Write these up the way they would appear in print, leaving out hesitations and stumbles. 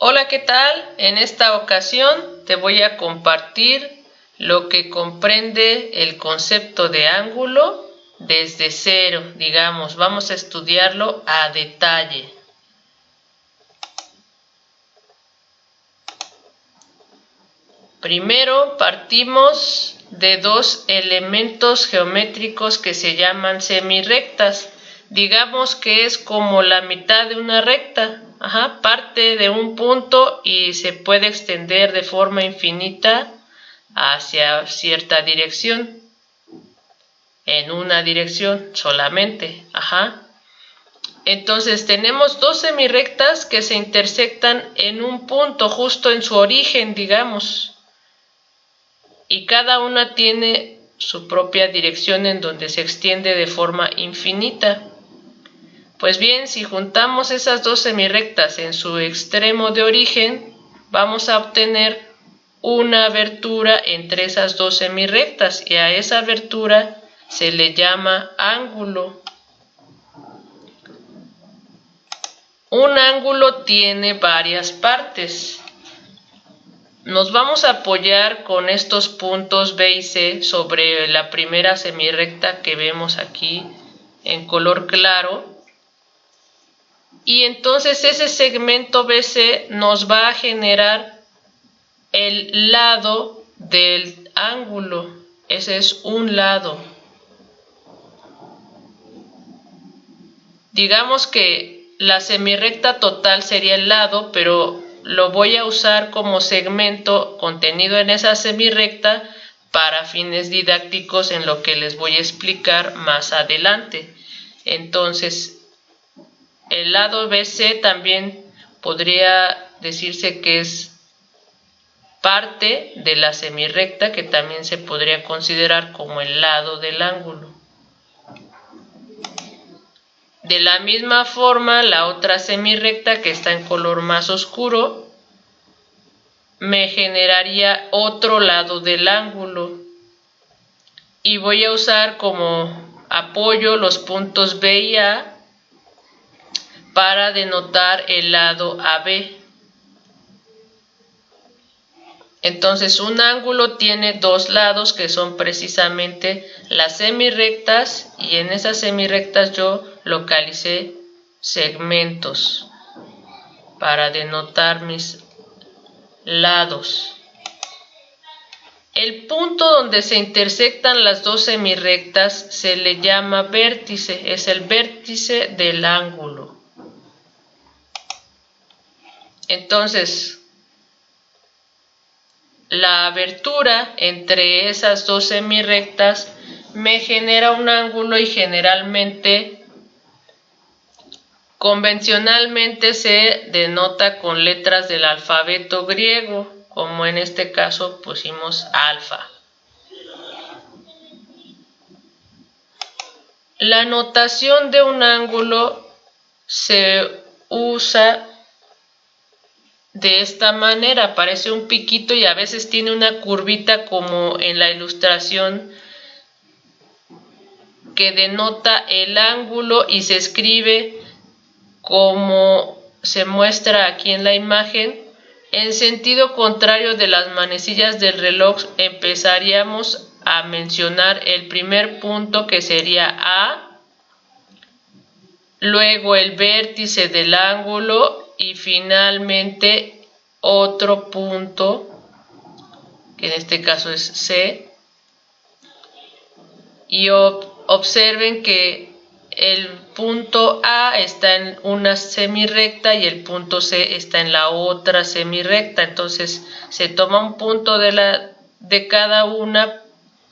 Hola, ¿qué tal? En esta ocasión te voy a compartir lo que comprende el concepto de ángulo desde cero, digamos. Vamos a estudiarlo a detalle. Primero partimos de dos elementos geométricos que se llaman semirrectas. Digamos que es como la mitad de una recta. Parte de un punto y se puede extender de forma infinita hacia cierta dirección. En una dirección solamente. Entonces tenemos dos semirrectas que se intersectan en un punto, justo en su origen, digamos. Y cada una tiene su propia dirección en donde se extiende de forma infinita. Pues bien, si juntamos esas dos semirrectas en su extremo de origen, vamos a obtener una abertura entre esas dos semirrectas y a esa abertura se le llama ángulo. Un ángulo tiene varias partes. Nos vamos a apoyar con estos puntos B y C sobre la primera semirrecta que vemos aquí en color claro. Y entonces ese segmento BC nos va a generar el lado del ángulo. Ese es un lado. Digamos que la semirrecta total sería el lado, pero lo voy a usar como segmento contenido en esa semirrecta para fines didácticos en lo que les voy a explicar más adelante. Entonces, el lado BC también podría decirse que es parte de la semirrecta, que también se podría considerar como el lado del ángulo. De la misma forma, la otra semirrecta, que está en color más oscuro, me generaría otro lado del ángulo. Y voy a usar como apoyo los puntos B y A para denotar el lado AB. Entonces, un ángulo tiene dos lados que son precisamente las semirrectas, y en esas semirrectas yo localicé segmentos para denotar mis lados. El punto donde se intersectan las dos semirrectas se le llama vértice, es el vértice del ángulo. Entonces, la abertura entre esas dos semirrectas me genera un ángulo y convencionalmente se denota con letras del alfabeto griego, como en este caso pusimos alfa. La notación de un ángulo se usa de esta manera, parece un piquito y a veces tiene una curvita como en la ilustración que denota el ángulo y se escribe como se muestra aquí en la imagen. En sentido contrario de las manecillas del reloj, empezaríamos a mencionar el primer punto, que sería A, luego el vértice del ángulo y finalmente otro punto, que en este caso es C. Y observen que el punto A está en una semirrecta y el punto C está en la otra semirrecta. Entonces se toma un punto de cada una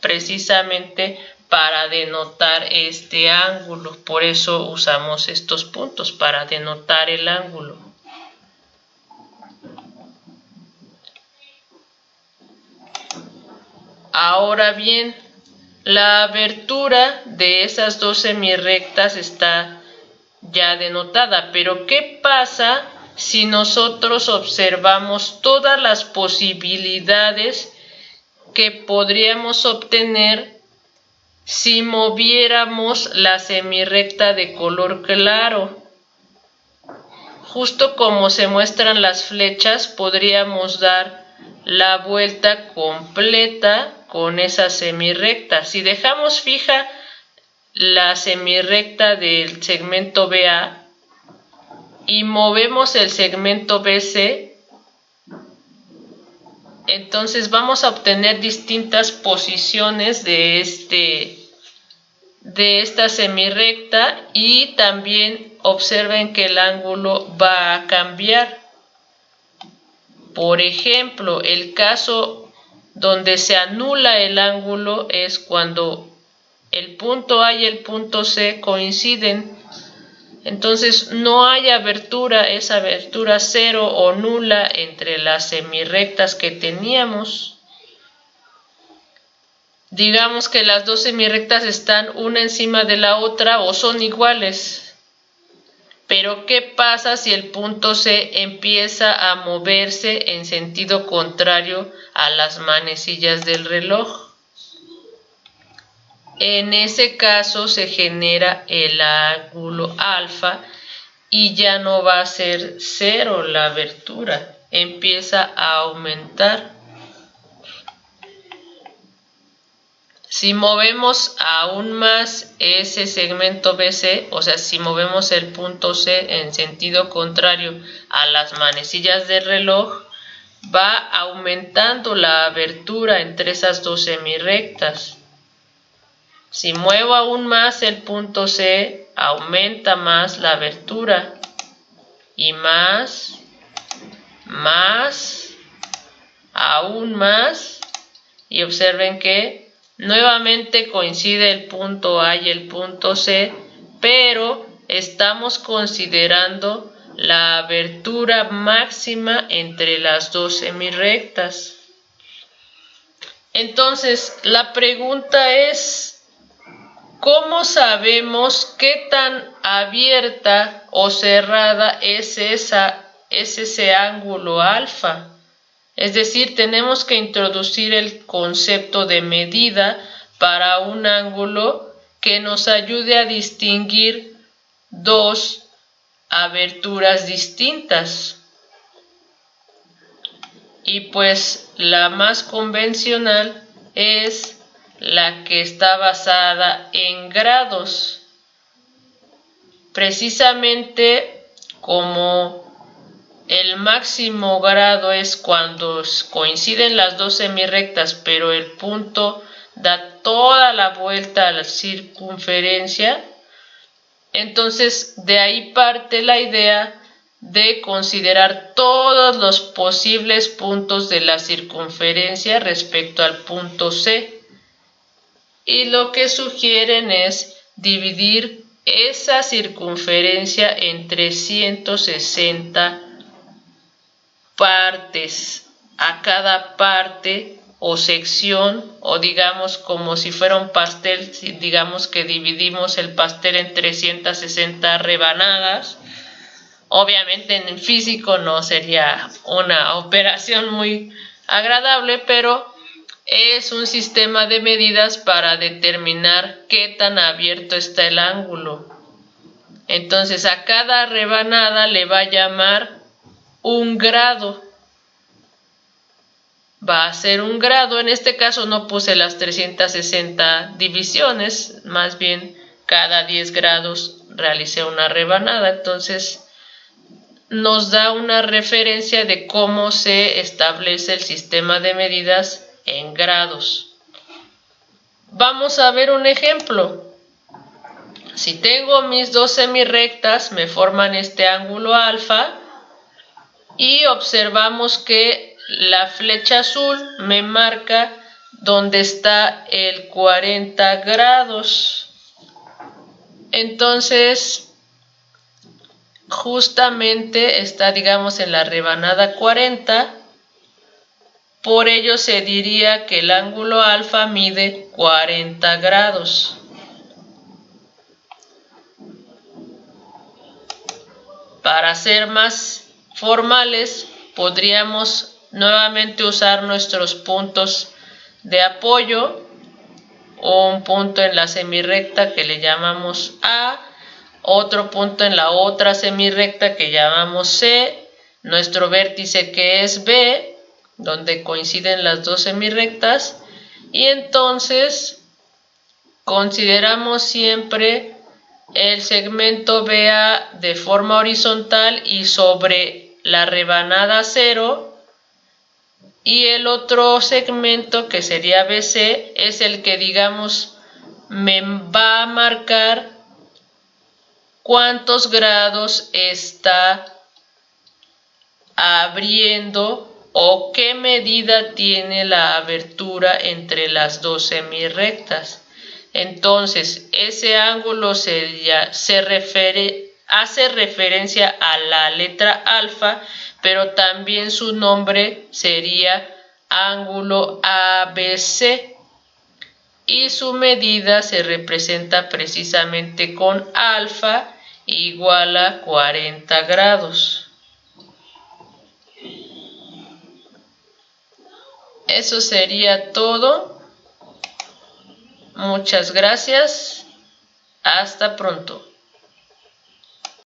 precisamente para denotar este ángulo. Por eso usamos estos puntos, para denotar el ángulo. Ahora bien, la abertura de esas dos semirrectas está ya denotada, pero ¿qué pasa si nosotros observamos todas las posibilidades que podríamos obtener si moviéramos la semirrecta de color claro? justo como se muestran las flechas, podríamos dar la vuelta completa con esa semirrecta. Si dejamos fija la semirrecta del segmento BA y movemos el segmento BC, entonces vamos a obtener distintas posiciones de esta semirrecta, y también observen que el ángulo va a cambiar. Por ejemplo, el caso donde se anula el ángulo es cuando el punto A y el punto C coinciden. Entonces no hay abertura, es abertura cero o nula entre las semirrectas que teníamos. Digamos que las dos semirrectas están una encima de la otra o son iguales. Pero ¿qué pasa si el punto C empieza a moverse en sentido contrario a las manecillas del reloj? En ese caso se genera el ángulo alfa y ya no va a ser cero la abertura, empieza a aumentar. Si movemos aún más ese segmento BC, o sea, si movemos el punto C en sentido contrario a las manecillas del reloj, va aumentando la abertura entre esas dos semirrectas. Si muevo aún más el punto C, aumenta más la abertura. Y más, aún más. Y observen que nuevamente coincide el punto A y el punto C, pero estamos considerando la abertura máxima entre las dos semirrectas. Entonces, la pregunta es, ¿cómo sabemos qué tan abierta o cerrada es ese ángulo alfa? Es decir, tenemos que introducir el concepto de medida para un ángulo que nos ayude a distinguir dos aberturas distintas. Y pues la más convencional es la que está basada en grados. Precisamente como el máximo grado es cuando coinciden las dos semirrectas, pero el punto da toda la vuelta a la circunferencia, entonces de ahí parte la idea de considerar todos los posibles puntos de la circunferencia respecto al punto C. Y lo que sugieren es dividir esa circunferencia en 360 partes. A cada parte o sección, o digamos como si fuera un pastel, digamos que dividimos el pastel en 360 rebanadas. Obviamente en el físico no sería una operación muy agradable, pero es un sistema de medidas para determinar qué tan abierto está el ángulo. Entonces a cada rebanada le va a llamar un grado. Va a ser un grado, en este caso no puse las 360 divisiones, más bien cada 10 grados realicé una rebanada, entonces nos da una referencia de cómo se establece el sistema de medidas en grados. Vamos a ver un ejemplo. Si tengo mis dos semirrectas, me forman este ángulo alfa y observamos que la flecha azul me marca donde está el 40 grados. Entonces, justamente está, digamos, en la rebanada 40. Por ello se diría que el ángulo alfa mide 40 grados. Para ser más formales, podríamos nuevamente usar nuestros puntos de apoyo o un punto en la semirrecta que le llamamos A, otro punto en la otra semirrecta que llamamos C, nuestro vértice que es B, donde coinciden las dos semirrectas, y entonces consideramos siempre el segmento BA de forma horizontal y sobre la rebanada 0, y el otro segmento que sería BC es el que digamos me va a marcar cuántos grados está abriendo o qué medida tiene la abertura entre las dos semirrectas. Entonces, ese ángulo hace referencia a la letra alfa, pero también su nombre sería ángulo ABC y su medida se representa precisamente con alfa igual a 40 grados. Eso sería todo. Muchas gracias. Hasta pronto.